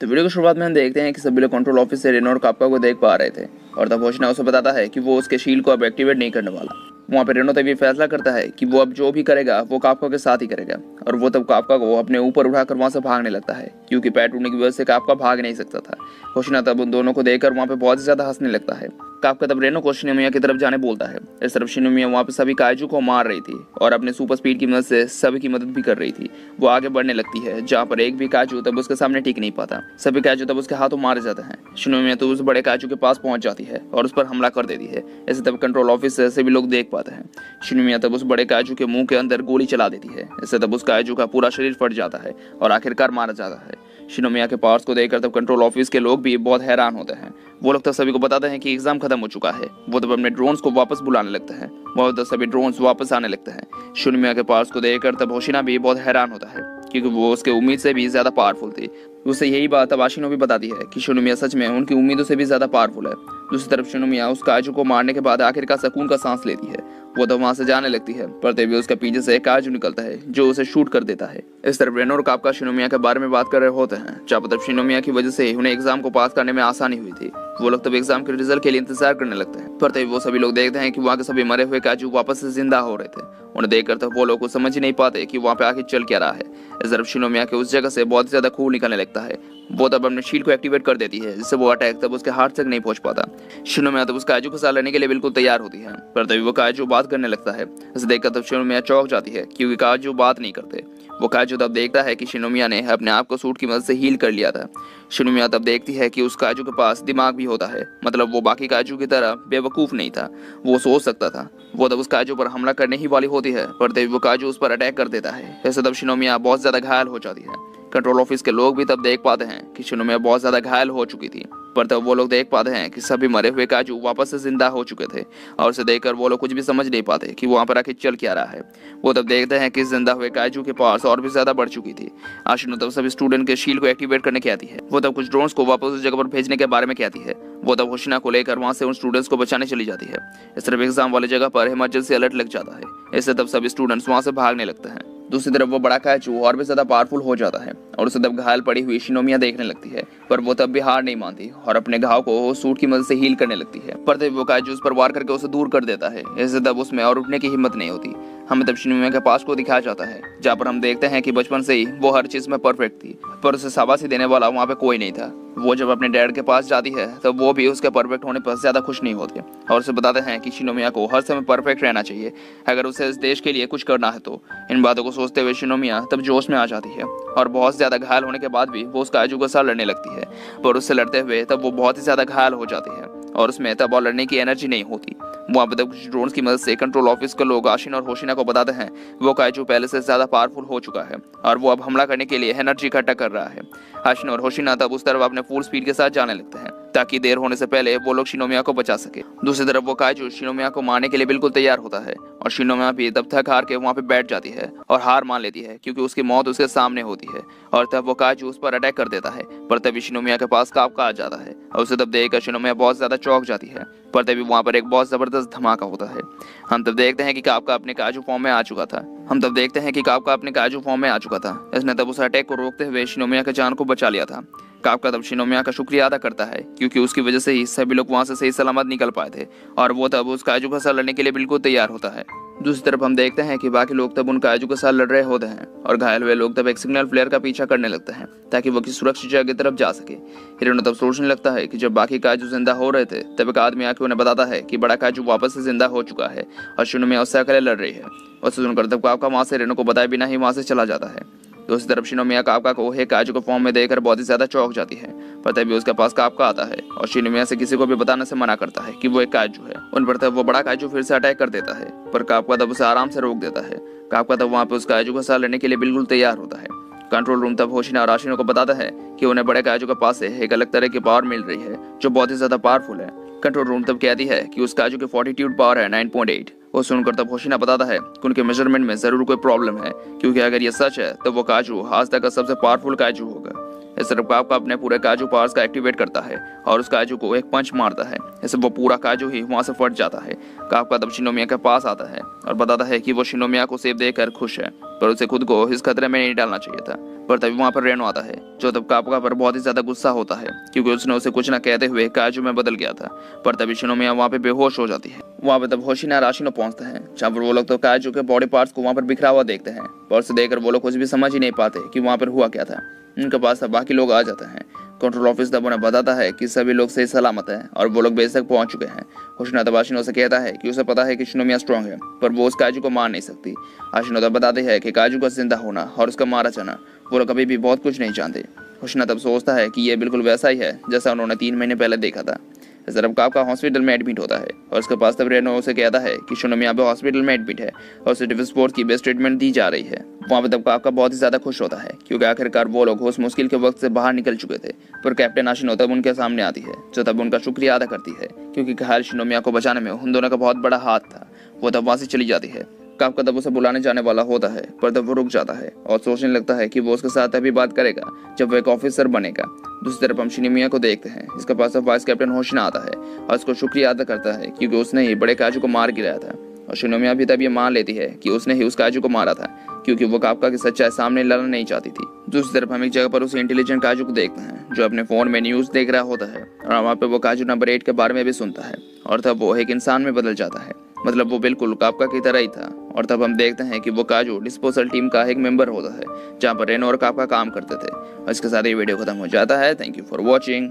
तो वीडियो की शुरुआत में हम देखते हैं कि सभी लोग कंट्रोल ऑफिस से रेनो और कापका को देख पा रहे थे और तब होशिना उसे बताता है कि वो उसके शील्ड को अब एक्टिवेट नहीं करने वाला। वहाँ पे रेनो तब ये फैसला करता है कि वो अब जो भी करेगा वो कापका के साथ ही करेगा और वो तब कापका को अपने ऊपर उठाकर वहाँ से भागने लगता है क्योंकि पैर टूटने की वजह से कापका भाग नहीं सकता था। होशिना तब उन दोनों को देखकर वहाँ पे बहुत ही ज्यादा हंसने लगता है। कापका तब रेनो को शिनोमिया की तरफ जाने बोलता है। इस तरफ शिनोमिया वहाँ पे सभी काइजू को मार रही थी और अपने सुपर स्पीड की मदद से सभी की मदद भी कर रही थी। वो आगे बढ़ने लगती है जहाँ पर एक भी काइजू तब उसके सामने टिक नहीं पाता। सभी काइजू तब उसके हाथों मारे जाते हैं। शिनोमिया तो उस बड़े काइजू के पास पहुंच जाती है और उस पर हमला कर देती है। इसे तब कंट्रोल ऑफिस से सभी लोग देख पाते हैं। शिनोमिया तब उस बड़े काइजू के मुंह के अंदर गोली चला देती है। इससे तब उस काइजू का पूरा शरीर फट जाता है और आखिरकार मारा जाता है। शिनोमिया के पावर्स को देखकर तब कंट्रोल ऑफिस के लोग भी बहुत हैरान होते हैं। वो लोग तब सभी को बताते हैं कि एग्जाम खत्म हो चुका है। वो तब अपने ड्रोन्स को वापस बुलाने लगते हैं। वो तब सभी ड्रोन्स वापस आने लगते हैं। शिनोमिया के पावर्स को देखकर तब होशिना भी बहुत हैरान होता है क्योंकि वो उसके उम्मीद से भी ज्यादा पावरफुल थी। उसे यही बात अब आशिनो भी बताती है कि शिनोमिया सच में उनकी उम्मीदों से भी ज्यादा पावरफुल है। दूसरी तरफ शिनोमिया उस काजू को मारने के बाद आखिरकार सुकून का सांस लेती है। वो तो वहां से जाने लगती है पर तभी उसके पीछे से एक काजू निकलता है जो उसे शूट कर देता है। इस तरफ रेनो और कापका शिनोमिया के बारे में बात कर रहे होते हैं जहाँ पर शिनोमिया की वजह से उन्हें एग्जाम को पास करने में आसानी हुई थी। वो लोग तब एग्जाम के रिजल्ट के लिए इंतजार करने लगते हैं पर तभी वो सभी लोग देखते हैं कि वहाँ के सभी मरे हुए काजू वापस से जिंदा हो रहे थे। उन्हें देखकर तब वो लोग को समझ ही नहीं पाते कि वहाँ पे आखिर चल क्या रहा है। इस तरफ शिनोमिया के उस जगह से बहुत ज्यादा खून निकलने लगता है। वो तब अपने शील्ड को एक्टिवेट कर देती है जिससे वो अटैक तब उसके हार्ट तक नहीं पहुंच पाता। शिनोमिया तब उस काजू के साथ लड़ने के लिए बिल्कुल तैयार होती है पर तभी वो काजू बात करने लगता है। इसे देखकर तब शिनोमिया चौंक जाती है क्योंकि काजू बात नहीं करते। वो काजू तब देखता है कि शिनोमिया ने अपने आप को सूट की मदद से हील कर लिया था। शिनोमिया तब देखती है कि उस काजू के पास दिमाग भी होता है, मतलब वो बाकी काजू की तरह बेवकूफ नहीं था, वो सोच सकता था। वो तब उस काजू पर हमला करने ही वाली होती है पर तभी वो काजू उस पर अटैक कर देता है। ऐसे तब शिनोमिया बहुत ज्यादा घायल हो जाती है। कंट्रोल ऑफिस के लोग भी तब देख पाते हैं कि शिनोमिया बहुत ज्यादा घायल हो चुकी थी पर तब वो लोग देख पाते हैं कि सभी मरे हुए काजू वापस से जिंदा हो चुके थे और उसे देखकर वो लोग कुछ भी समझ नहीं पाते कि वहाँ पर आखिर चल क्या रहा है। वो तब देखते हैं कि जिंदा हुए काजू के पास और भी ज्यादा बढ़ चुकी थी। आशिनो तब सभी स्टूडेंट के शील्ड को एक्टिवेट करने कहती है। वो तब कुछ ड्रोन्स को वापस उस जगह पर भेजने के बारे में कहती है। वो तब होशिना को लेकर वहाँ से उन स्टूडेंट्स को बचाने चली जाती है। इस तरफ एग्जाम वाली जगह पर इमरजेंसी अलर्ट लग जाता है। इससे तब सभी स्टूडेंट्स वहाँ से भागने लगते हैं। दूसरी तरफ वो बड़ा काजू और भी ज्यादा पावरफुल हो जाता है और उसे तब घायल पड़ी हुई शिनोमिया देखने लगती है पर वो तब भी हार नहीं मानती और अपने घाव को सूट की मदद से हील करने लगती है। पर तब वो काजू उस पर वार करके उसे दूर कर देता है। इससे तब उसमें और उठने की हिम्मत नहीं होती। हमें तब शिनोमिया के पास को दिखाया जाता है जहाँ पर हम देखते हैं कि बचपन से ही वो हर चीज में परफेक्ट थी पर उसे शाबाशी देने वाला वहाँ पे कोई नहीं था। वो जब अपने डैड के पास जाती है तब वो भी उसके परफेक्ट होने पर ज्यादा खुश नहीं होते और उसे बताते हैं कि शिनोमिया को हर समय परफेक्ट रहना चाहिए अगर उसे इस देश के लिए कुछ करना है तो। इन बातों को सोचते हुए शिनोमिया तब जोश में आ जाती है और बहुत ज्यादा घायल होने के बाद भी वो उस काजू के साथ लड़ने लगती है पर उससे लड़ते हुए तब वो बहुत ही ज्यादा घायल हो जाती है और उसमें तब और लड़ने की एनर्जी नहीं होती। वहाँ पर तब कुछ ड्रोन्स की मदद से कंट्रोल ऑफिस के लोग आशिन और होशिना को बताते हैं वो काजू पहले से ज्यादा पावरफुल हो चुका है और वो अब हमला करने के लिए एनर्जी इकट्ठा कर रहा है। आशिन और होशिना तब उस तरफ अपने फुल स्पीड के साथ जाने लगते हैं ताकि देर होने से पहले वो लोग शिनोमिया को बचा सके। दूसरी तरफ वो काजू शिनोमिया को मारने के लिए बिल्कुल तैयार होता है और शिनोमिया भी तब थक हार के वहाँ पे बैठ जाती है और हार मान लेती है क्योंकि उसकी मौत उसके सामने होती है और तब वो काजू उस पर अटैक कर देता है पर तभी शिनोमिया के पास कापका आ जाता है और उसे तब देखकर शिनोमिया बहुत ज्यादा चौंक जाती है पर तभी वहाँ पर एक बहुत जबरदस्त धमाका होता है। हम तब देखते हैं कि कापका अपने काजू फॉर्म में आ चुका था। इसने तब उस अटैक को रोकते हुए शिनोमिया के जान को बचा लिया था। कापका तब शिनोमिया का शुक्रिया अदा करता है क्योंकि उसकी वजह से ही सभी लोग वहाँ से सही सलामत निकल पाए थे और वो तब उस काजू के साथ लड़ने के लिए बिल्कुल तैयार होता है। दूसरी तरफ हम देखते हैं कि बाकी लोग तब उन काजू के साथ लड़ रहे होते हैं और घायल हुए लोग तब एक सिग्नल फ्लेयर का पीछा करने लगते हैं ताकि वो किसी सुरक्षित जगह की तरफ जा सके। हिरोनो तब सोचने लगता है कि जब बाकी काजू जिंदा हो रहे थे तब एक आदमी आके उन्हें बताता है कि बड़ा काजू वापस से जिंदा हो चुका है और शिनोमिया उससे अकेले लड़ रही है। उसे सुनकर तब कापका वहाँ से रेनो को बताए बिना ही वहाँ से चला जाता है। दूसरी तरफ शिनोमिया कापका को एक काजू के फॉर्म में देखकर बहुत ही ज्यादा चौंक जाती है पर तभी उसके पास कापका आता है और शिनोमिया से किसी को भी बताने से मना करता है कि वो एक काजू है। उन पर तब वो बड़ा काजू फिर से अटैक कर देता है पर कापका तब उसे आराम से रोक देता है। कापका तब वहाँ पे उस काजू के साथ लड़ने के लिए बिल्कुल तैयार होता है। कंट्रोल रूम तब होशिना और आशिनो को बताता है कि उन्हें बड़े काजू के पास से एक अलग तरह की पावर मिल रही है जो बहुत ही ज्यादा पावरफुल है। कंट्रोल रूम तब कहती है कि उस काजू की फॉर्टिट्यूड पावर है 9.8। वो सुनकर तब होशिना बताता है कि उनके मेजरमेंट में जरूर कोई प्रॉब्लम है क्योंकि अगर ये सच है तो वो काजू आज तक का सबसे पावरफुल काजू होगा। इस तरफ कापका अपने पूरे काजू पावर्स का एक्टिवेट करता है और उस काजू को एक पंच मारता है। इससे वो पूरा काजू ही वहाँ से फट जाता है। कापका तब शिनोमिया के पास आता है और बताता है कि वो शिनोमिया को सेब देकर खुश है पर उसे खुद को इस खतरे में नहीं डालना चाहिए था। पर तभी वहाँ पर रेनो आता है, जो तब कापका पर बहुत ही ज्यादा गुस्सा होता है क्योंकि उसने उसे कुछ न कहते हुए काजू में बदल गया था। पर तभी शिनोमिया वहाँ पे बेहोश हो जाती है। वहाँ पे तब होशिना राशिनो पहुंचते हैं, जहाँ पर वो लोग तो काजू के बॉडी पार्ट्स को वहाँ पर बिखरा हुआ देखते हैं। पर उसे देखकर वो लोग कुछ भी समझ ही नहीं पाते कि वहाँ पर हुआ क्या था। उनके पास तब बाकी लोग आ जाते हैं। कंट्रोल ऑफिस तब उन्हें बताता है कि सभी लोग सही सलामत हैं और वो लोग बेस तक पहुंच चुके हैं। होशिना तब आशिनो से कहता है कि उसे पता है कि शिनोमिया स्ट्रांग है, पर वो उस काजू को मार नहीं सकती। आशिनो तब बताते हैं कि काजू का जिंदा होना और उसका मारा जाना वो लोग कभी भी बहुत कुछ नहीं जानते। होशिना तब सोचता है कि ये बिल्कुल वैसा ही है जैसा उन्होंने 3 महीने पहले देखा था। इस तरफ कापका हॉस्पिटल में एडमिट होता है और उसके पास तब रेनो उसे कहता है कि शिनोमिया अभी हॉस्पिटल में एडमिट है और उसे डिव स्पोर्ट्स की बेस्ट ट्रीटमेंट दी जा रही है। वहाँ पे तब कापका बहुत ही ज्यादा खुश होता है क्योंकि आखिरकार वो लोग उस मुश्किल के वक्त से बाहर निकल चुके थे। पर कैप्टन आशिनो तब उनके सामने आती है, जो तब उनका शुक्रिया अदा करती है क्योंकि घायल शिनोमिया को बचाने में उन दोनों का बहुत बड़ा हाथ था। वो तब वहाँ से चली जाती है। कापका तब उसे बुलाने जाने वाला होता है, पर तब वो रुक जाता है और सोचने लगता है कि वो उसके साथ अभी बात करेगा जब वो एक ऑफिसर बनेगा। दूसरी तरफ हम शिनोमिया को देखते हैं, इसके पास अब वाइस कैप्टन होशिना आता है और उसको शुक्रिया अदा करता है क्योंकि उसने ही बड़े काजू को मार गिराया था। और शिनोमिया भी तब ये मान लेती है कि उसने ही उस काजू को मारा था क्योंकि वो कापका की सच्चाई सामने लाना नहीं चाहती थी। दूसरी तरफ हम एक जगह पर उस इंटेलिजेंट काजू को देखते हैं जो अपने फोन में न्यूज देख रहा होता है और वहाँ पे वो काजू नंबर 8 के बारे में भी सुनता है और तब वो एक इंसान में बदल जाता है। मतलब वो बिल्कुल कापका की तरह ही था। और तब हम देखते हैं कि वो काजू डिस्पोजल टीम का एक मेंबर होता है, जहाँ पर रेनो और कापका काम करते थे। और इसके साथ ये वीडियो खत्म हो जाता है। Thank you for watching.